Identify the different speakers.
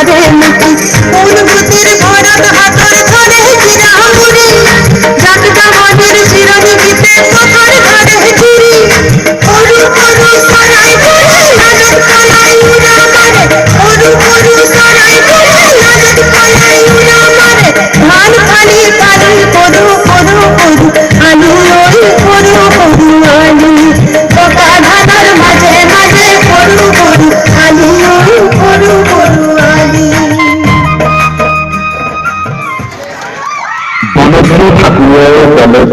Speaker 1: ঘরে মুখি অনুভূতির ভরত হাতর ধরে চিরামুড়ি যাত্রা মনের শিরনি গীতে কথার ঘরে চুরি অরু অরু সরাই করে লাজত কলাই উড়া মারে অরু অরু সরাই করে লাজত কলাই উড়া মারে ধান খালি কালি করু করু করু আলু ওই করু করু আলু পোকা ধানের মাঝে মাঝে করু করু আলু ওই করু করু আলু।
Speaker 2: বনশ্রী ঠাকুরের দলের